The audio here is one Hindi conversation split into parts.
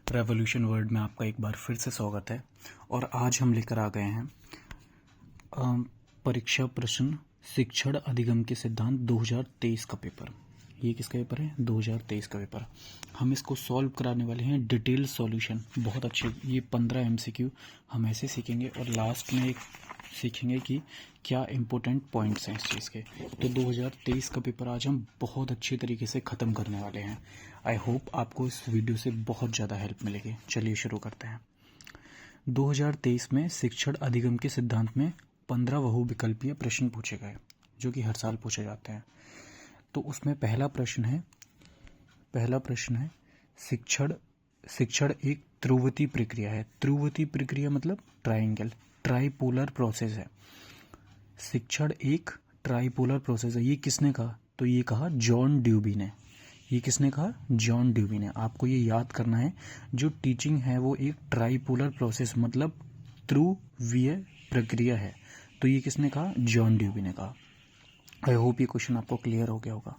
रेवोल्यूशन वर्ल्ड में आपका एक बार फिर से स्वागत है। और आज हम लेकर आ गए हैं परीक्षा प्रश्न शिक्षण अधिगम के सिद्धांत 2023 का पेपर। ये किसका पेपर है? 2023 का पेपर। हम इसको सॉल्व कराने वाले हैं, डिटेल सॉल्यूशन। बहुत अच्छे, ये 15 MCQ हम ऐसे सीखेंगे और लास्ट में एक सीखेंगे कि क्या इम्पोर्टेंट पॉइंट्स हैं इस चीज़ के। तो 2023 का पेपर आज हम बहुत अच्छी तरीके से ख़त्म करने वाले हैं। आई होप आपको इस वीडियो से बहुत ज़्यादा हेल्प मिलेगी। चलिए शुरू करते हैं। 2023 में शिक्षण अधिगम के सिद्धांत में 15 बहुविकल्पीय प्रश्न पूछे गए, जो कि हर साल पूछे जाते हैं। तो उसमें पहला प्रश्न है शिक्षण एक ध्रुवती प्रक्रिया है। ध्रुवती प्रक्रिया मतलब ट्राइंगल, ट्राइपोलर प्रोसेस है। शिक्षण एक ट्राइपोलर प्रोसेस है। ये किसने कहा? तो ये कहा जॉन ड्यूबी ने। ये किसने कहा? जॉन ड्यूबी ने। आपको ये याद करना है, जो टीचिंग है वो एक ट्राइपोलर प्रोसेस मतलब ध्रुवीय प्रक्रिया है। तो ये किसने कहा? जॉन ड्यूबी ने कहा। आई होप ये क्वेश्चन आपको क्लियर हो गया होगा।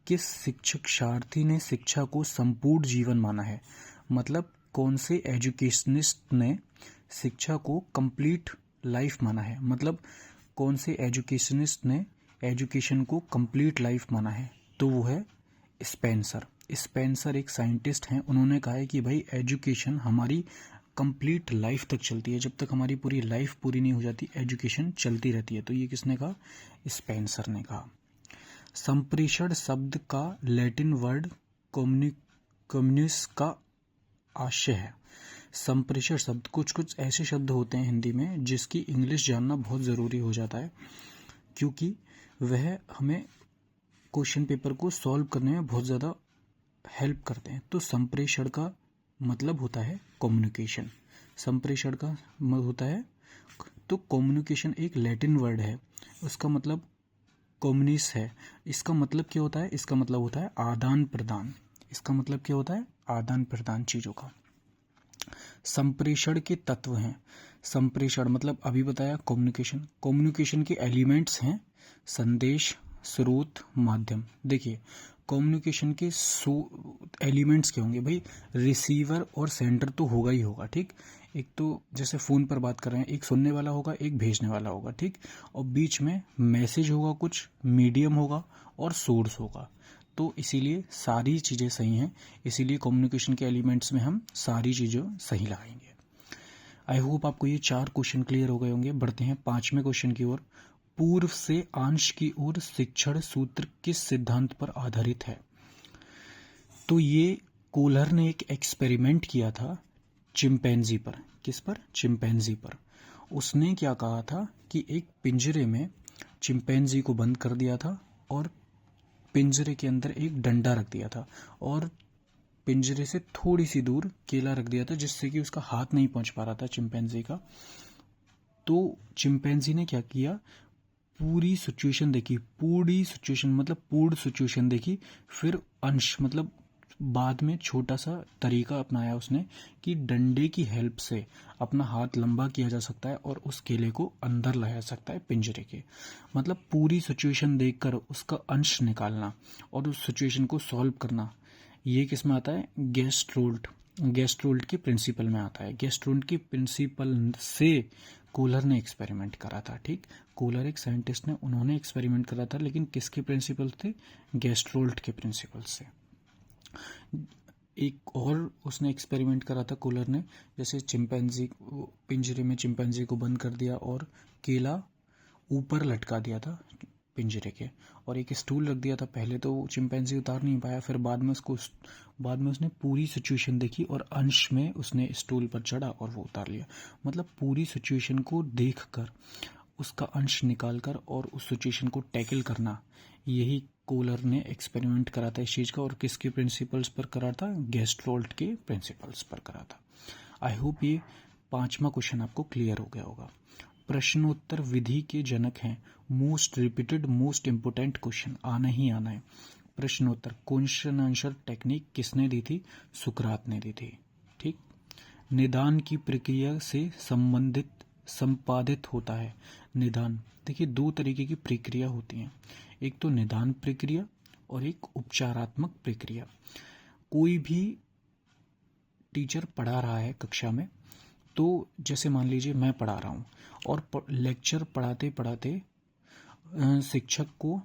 किस शिक्षार्थी ने शिक्षा को संपूर्ण जीवन माना है? मतलब कौन से एजुकेशनिस्ट ने शिक्षा को कंप्लीट लाइफ माना है? मतलब कौन से एजुकेशनिस्ट ने एजुकेशन को कंप्लीट लाइफ माना है? तो वो है स्पेंसर। स्पेंसर एक साइंटिस्ट हैं। उन्होंने कहा है कि भाई एजुकेशन हमारी कंप्लीट लाइफ तक चलती है। जब तक हमारी पूरी लाइफ पूरी नहीं हो जाती, एजुकेशन चलती रहती है। तो ये किसने कहा? स्पेंसर ने कहा। संप्रेषण शब्द का लैटिन वर्ड कम्युनिस का आशय है। संप्रेषण शब्द, कुछ ऐसे शब्द होते हैं हिंदी में जिसकी इंग्लिश जानना बहुत ज़रूरी हो जाता है, क्योंकि वह हमें क्वेश्चन पेपर को सॉल्व करने में बहुत ज़्यादा हेल्प करते हैं। तो संप्रेषण का मतलब होता है कम्युनिकेशन। संप्रेषण का होता है, तो कम्युनिकेशन एक लैटिन वर्ड है, उसका मतलब कम्युनिस है। इसका मतलब क्या होता है? इसका मतलब होता है आदान प्रदान। इसका मतलब क्या होता है? आदान प्रदान चीज़ों का। संप्रेषण के तत्व हैं। संप्रेषण मतलब अभी बताया कम्युनिकेशन। कम्युनिकेशन के एलिमेंट्स हैं संदेश, स्रोत, माध्यम। देखिए कम्युनिकेशन के एलिमेंट्स क्या होंगे भाई? रिसीवर और सेंडर तो होगा ही होगा, ठीक। एक तो जैसे फ़ोन पर बात कर रहे हैं, एक सुनने वाला होगा, एक भेजने वाला होगा, ठीक। और बीच में मैसेज होगा, कुछ मीडियम होगा और सोर्स होगा। तो इसीलिए सारी चीज़ें सही हैं। इसीलिए कम्युनिकेशन के एलिमेंट्स में हम सारी चीज़ें सही लगाएंगे। आई होप आपको ये 4 क्वेश्चन क्लियर हो गए होंगे। बढ़ते हैं 5वें क्वेश्चन की ओर। पूर्व से अंश की ओर शिक्षण सूत्र किस सिद्धांत पर आधारित है? तो ये कोलर ने एक एक्सपेरिमेंट किया था चिंपैंजी पर। किस पर? चिंपैंजी पर। उसने क्या कहा था कि एक पिंजरे में चिंपैंजी को बंद कर दिया था और पिंजरे के अंदर एक डंडा रख दिया था और पिंजरे से थोड़ी सी दूर केला रख दिया था, जिससे कि उसका हाथ नहीं पहुंच पा रहा था चिंपैंजी का। तो चिंपैंजी ने क्या किया? पूरी सिचुएशन देखी, पूरी सिचुएशन मतलब पूर्ण सिचुएशन देखी, फिर अंश मतलब बाद में छोटा सा तरीका अपनाया उसने कि डंडे की हेल्प से अपना हाथ लंबा किया जा सकता है और उस केले को अंदर लाया जा सकता है पिंजरे के। मतलब पूरी सिचुएशन देखकर उसका अंश निकालना और उस सिचुएशन को सॉल्व करना, ये किस में आता है? गेस्ट्रोल्ट के प्रिंसिपल में आता है। गेस्ट्रोल्ट के प्रिंसिपल से कोलर ने एक्सपेरिमेंट करा था, ठीक। कोलर एक साइंटिस्ट ने, उन्होंने एक्सपेरिमेंट करा था, लेकिन किसके प्रिंसिपल थे? गेस्ट्रोल्ट के प्रिंसिपल से। एक और उसने एक्सपेरिमेंट करा था कोलर ने, जैसे चिंपैंजी पिंजरे में चिंपैंजी को बंद कर दिया और केला ऊपर लटका दिया था पिंजरे के, और एक स्टूल रख दिया था। पहले तो चिंपैंजी उतार नहीं पाया, फिर बाद में उसने पूरी सिचुएशन देखी और अंश में उसने स्टूल पर चढ़ा और वो उतार लिया। मतलब पूरी सिचुएशन को देखकर उसका अंश निकालकर और उस सिचुएशन को टैकल करना, यही कोलर ने एक्सपेरिमेंट करा था इस चीज़ का। और किसके प्रिंसिपल्स पर करा था? गेस्ट्रोल्ट के प्रिंसिपल्स पर करा था। आई होप ये 5वां क्वेश्चन आपको क्लियर हो गया होगा। प्रश्नोत्तर विधि के जनक हैं। Most repeated most important question, आना ही आना है। प्रश्नोत्तर क्वेश्चन आंसर टेक्निक किसने दी थी? सुकरात ने दी थी, ठीक। निदान की प्रक्रिया से संपादित होता है। निदान, देखिए 2 तरीके की प्रक्रिया होती हैं, एक तो निदान प्रक्रिया और एक उपचारात्मक प्रक्रिया। कोई भी टीचर पढ़ा रहा है कक्षा में, तो जैसे मान लीजिए मैं पढ़ा रहा हूँ और लेक्चर पढ़ाते पढ़ाते शिक्षक को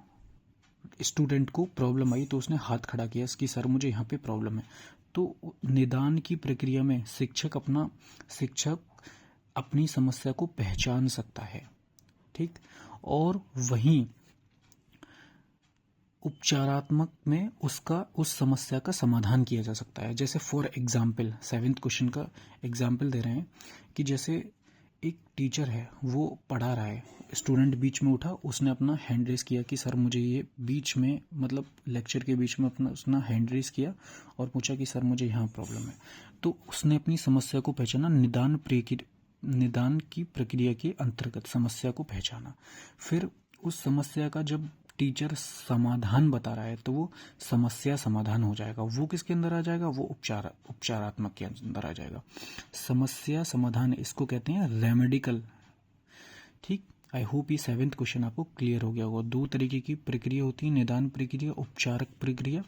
स्टूडेंट को प्रॉब्लम आई, तो उसने हाथ खड़ा किया कि सर मुझे यहाँ पे प्रॉब्लम है। तो निदान की प्रक्रिया में शिक्षक अपनी समस्या को पहचान सकता है, ठीक। और वहीं उपचारात्मक में उस समस्या का समाधान किया जा सकता है। जैसे फॉर एग्जाम्पल 7th क्वेश्चन का एग्जाम्पल दे रहे हैं कि जैसे एक टीचर है, वो पढ़ा रहा है, स्टूडेंट बीच में उठा, उसने अपना हैंड रेस किया कि सर मुझे ये बीच में, मतलब लेक्चर के बीच में उसने हैंड रेस किया और पूछा कि सर मुझे यहाँ प्रॉब्लम है। तो उसने अपनी समस्या को पहचाना, निदान की प्रक्रिया के अंतर्गत समस्या को पहचाना। फिर उस समस्या का जब टीचर समाधान बता रहा है तो वो समस्या समाधान हो जाएगा। वो किसके अंदर आ जाएगा? वो उपचारात्मक के अंदर आ जाएगा। समस्या समाधान इसको कहते हैं रेमेडिकल, ठीक। आई होप ये 7th क्वेश्चन आपको क्लियर हो गया होगा। 2 तरीके की प्रक्रिया होती है, निदान प्रक्रिया, उपचारक प्रक्रिया।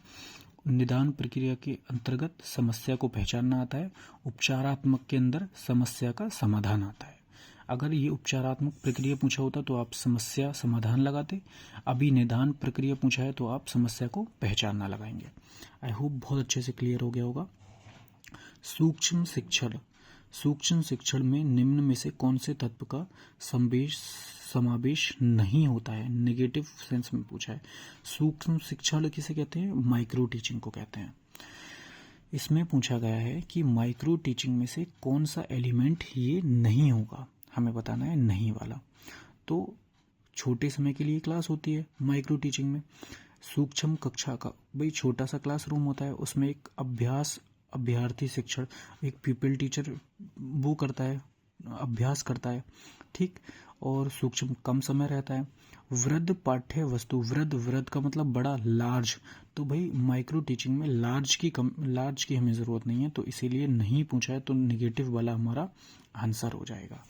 निदान प्रक्रिया के अंतर्गत समस्या को पहचानना आता है, उपचारात्मक के अंदर समस्या का समाधान आता है। अगर ये उपचारात्मक प्रक्रिया पूछा होता तो आप समस्या समाधान लगाते, अभी निदान प्रक्रिया पूछा है तो आप समस्या को पहचानना लगाएंगे। आई होप बहुत अच्छे से क्लियर हो गया होगा। सूक्ष्म शिक्षण में निम्न में से कौन से तत्व का समावेश नहीं होता है? नेगेटिव सेंस में पूछा है। सूक्ष्म शिक्षण किसे कहते हैं? माइक्रो टीचिंग को कहते हैं। इसमें पूछा गया है कि माइक्रो टीचिंग में से कौन सा एलिमेंट ये नहीं होगा, हमें बताना है नहीं वाला। तो छोटे समय के लिए क्लास होती है माइक्रो टीचिंग में। सूक्ष्म कक्षा का भाई छोटा सा क्लासरूम होता है, उसमें एक अभ्यार्थी शिक्षण, एक पीपल टीचर वो करता है, अभ्यास करता है, ठीक। और सूक्ष्म कम समय रहता है। वृद्ध पाठ्य वस्तु, वृद्ध का मतलब बड़ा, लार्ज। तो भाई माइक्रो टीचिंग में लार्ज की हमें ज़रूरत नहीं है, तो इसीलिए नहीं पूछा है, तो निगेटिव वाला हमारा आंसर हो जाएगा।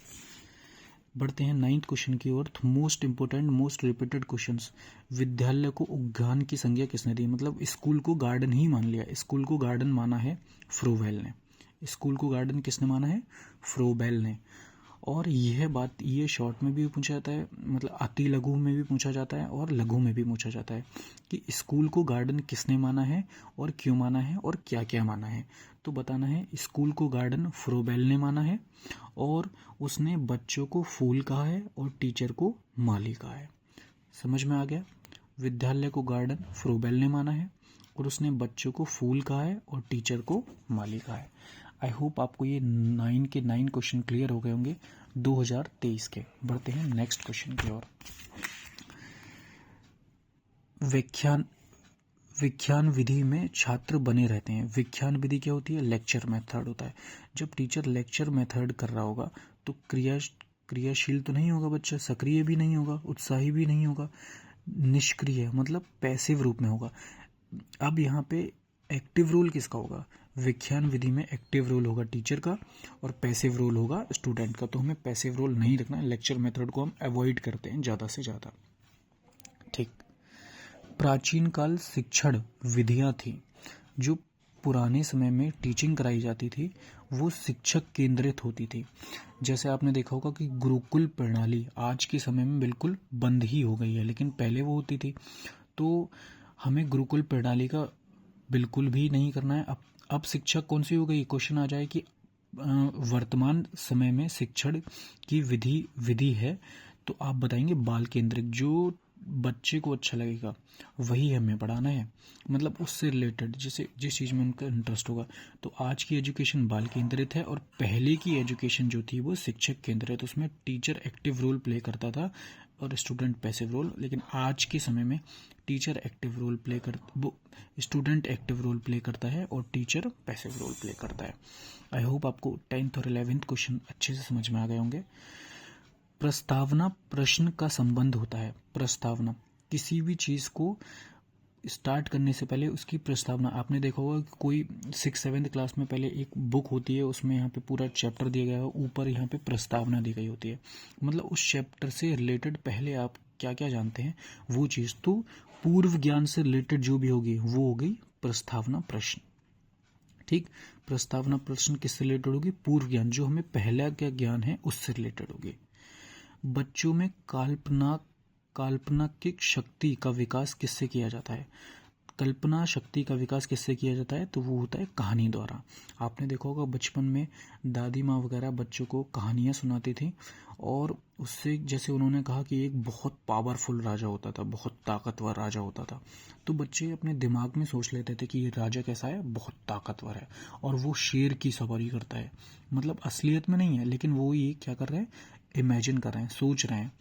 बढ़ते हैं 9th क्वेश्चन की ओर। Most important, most repeated questions. विद्यालय को उद्यान की संज्ञा किसने दी? मतलब स्कूल को गार्डन ही मान लिया। स्कूल को गार्डन माना है फ्रोबेल ने। स्कूल को गार्डन किसने माना है? फ्रोबेल ने। और यह बात ये शॉर्ट में भी पूछा जाता है, मतलब अति लघु में भी पूछा जाता है और लघु में भी पूछा जाता है कि स्कूल को गार्डन किसने माना है और क्यों माना है और क्या क्या माना है। तो बताना है स्कूल को गार्डन फ्रोबेल ने माना है और उसने बच्चों को फूल कहा है और टीचर को माली कहा है। समझ में आ गया? विद्यालय को गार्डन फ्रोबेल ने माना है और उसने बच्चों को फूल कहा है और टीचर को माली कहा है। आई होप आपको ये 9 के 9 क्वेश्चन क्लियर हो गए होंगे 2023 के। बढ़ते हैं नेक्स्ट क्वेश्चन की ओर। विख्यान विधि में छात्र बने रहते हैं। विख्यान विधि क्या होती है? लेक्चर मेथड होता है। जब टीचर लेक्चर मेथड कर रहा होगा तो क्रियाशील तो नहीं होगा बच्चा, सक्रिय भी नहीं होगा, उत्साही भी नहीं होगा, निष्क्रिय मतलब पैसिव रूप में होगा। अब यहाँ पे एक्टिव रोल किसका होगा? विख्यान विधि में एक्टिव रोल होगा टीचर का और पैसिव रोल होगा स्टूडेंट का। तो हमें पैसिव रोल नहीं रखना है, लेक्चर मेथड को हम अवॉइड करते हैं ज़्यादा से ज़्यादा, ठीक। प्राचीन काल शिक्षण विधियाँ थी जो पुराने समय में टीचिंग कराई जाती थी, वो शिक्षक केंद्रित होती थी। जैसे आपने देखा होगा कि गुरुकुल प्रणाली आज के समय में बिल्कुल बंद ही हो गई है, लेकिन पहले वो होती थी। तो हमें गुरुकुल प्रणाली का बिल्कुल भी नहीं करना है। अब शिक्षक कौन सी हो गई? क्वेश्चन आ जाए कि वर्तमान समय में शिक्षण की विधि है तो आप बताएंगे बाल केंद्रित। जो बच्चे को अच्छा लगेगा वही हमें पढ़ाना है, मतलब उससे रिलेटेड जिस चीज़ में उनका इंटरेस्ट होगा। तो आज की एजुकेशन बाल केंद्रित है और पहले की एजुकेशन जो थी वो शिक्षक केंद्रित। उसमें टीचर एक्टिव रोल प्ले करता था और स्टूडेंट पैसिव रोल। लेकिन आज के समय में teacher active role play student active role play करता है और टीचर पैसिव रोल प्ले करता है। आई होप आपको 10th और 11th क्वेश्चन अच्छे से समझ में आ गए होंगे। प्रस्तावना प्रश्न का संबंध होता है। प्रस्तावना किसी भी चीज़ को स्टार्ट करने से पहले उसकी प्रस्तावना, आपने देखा होगा कि कोई 6th-7th क्लास में पहले एक बुक होती है, उसमें यहाँ पे पूरा चैप्टर दिया गया है, ऊपर यहाँ पे प्रस्तावना दी गई होती है। मतलब उस चैप्टर से रिलेटेड पहले आप क्या क्या जानते हैं वो चीज़, तो पूर्व ज्ञान से रिलेटेड जो भी होगी वो हो गई प्रस्तावना प्रश्न, ठीक। प्रस्तावना प्रश्न किससे रिलेटेड होगी? पूर्व ज्ञान, जो हमें पहला क्या ज्ञान है उससे रिलेटेड होगी। बच्चों में काल्पनिक शक्ति का विकास किससे किया जाता है? कल्पना शक्ति का विकास किससे किया जाता है? तो वो होता है कहानी द्वारा। आपने देखा होगा बचपन में दादी माँ वगैरह बच्चों को कहानियाँ सुनाती थी, और उससे जैसे उन्होंने कहा कि एक बहुत पावरफुल राजा होता था, बहुत ताकतवर राजा होता था, तो बच्चे अपने दिमाग में सोच लेते थे कि ये राजा कैसा है, बहुत ताकतवर है, और वो शेर की सवारी करता है। मतलब असलियत में नहीं है, लेकिन वो ये क्या कर रहे हैं, इमेजिन कर रहे हैं, सोच रहे हैं।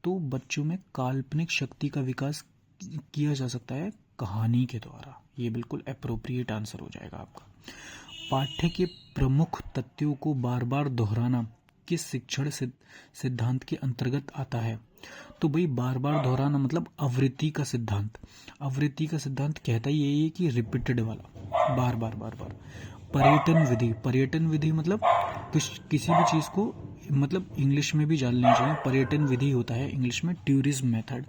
तो बच्चों में काल्पनिक शक्ति का विकास किया जा सकता है कहानी के द्वारा। ये बिल्कुल अप्रोप्रिएट आंसर हो जाएगा आपका। पाठ्य के प्रमुख तथ्यों को बार बार दोहराना किस शिक्षण सिद्धांत के अंतर्गत आता है? तो भाई बार बार दोहराना मतलब आवृत्ति का सिद्धांत। आवृत्ति का सिद्धांत कहता ही यही है कि रिपीटेड वाला, बार बार बार बार। पर्यटन विधि, पर्यटन विधि मतलब किसी भी चीज़ को मतलब इंग्लिश में भी जान लेना चाहिए। पर्यटन विधि होता है इंग्लिश में टूरिज्म मेथड।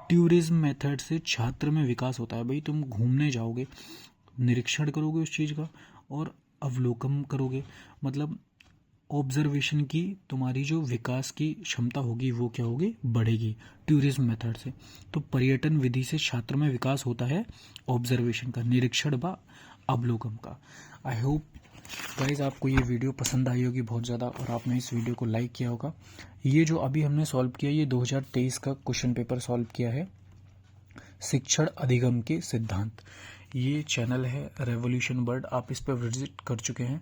टूरिज्म मेथड से छात्र में विकास होता है। भाई तुम घूमने जाओगे, निरीक्षण करोगे उस चीज़ का और अवलोकन करोगे, मतलब ऑब्जर्वेशन की तुम्हारी जो विकास की क्षमता होगी वो क्या होगी, बढ़ेगी टूरिज्म मेथड से। तो पर्यटन विधि से छात्र में विकास होता है ऑब्जर्वेशन का, निरीक्षण व अवलोकन का। आई होप गाइज आपको ये वीडियो पसंद आई होगी बहुत ज़्यादा, और आपने इस वीडियो को लाइक किया होगा। ये जो अभी हमने सॉल्व किया, ये 2023 का क्वेश्चन पेपर सॉल्व किया है, शिक्षण अधिगम के सिद्धांत। ये चैनल है रेवोल्यूशन वर्ड, आप इस पर विजिट कर चुके हैं।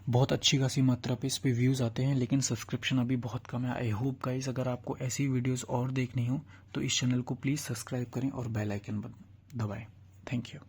बहुत अच्छी खासी मात्रा पे इस पे व्यूज़ आते हैं, लेकिन सब्सक्रिप्शन अभी बहुत कम है। आई होप गाइस अगर आपको ऐसी वीडियोस और देखनी हो तो इस चैनल को प्लीज़ सब्सक्राइब करें और बेल आइकन दबाएं। Thank you.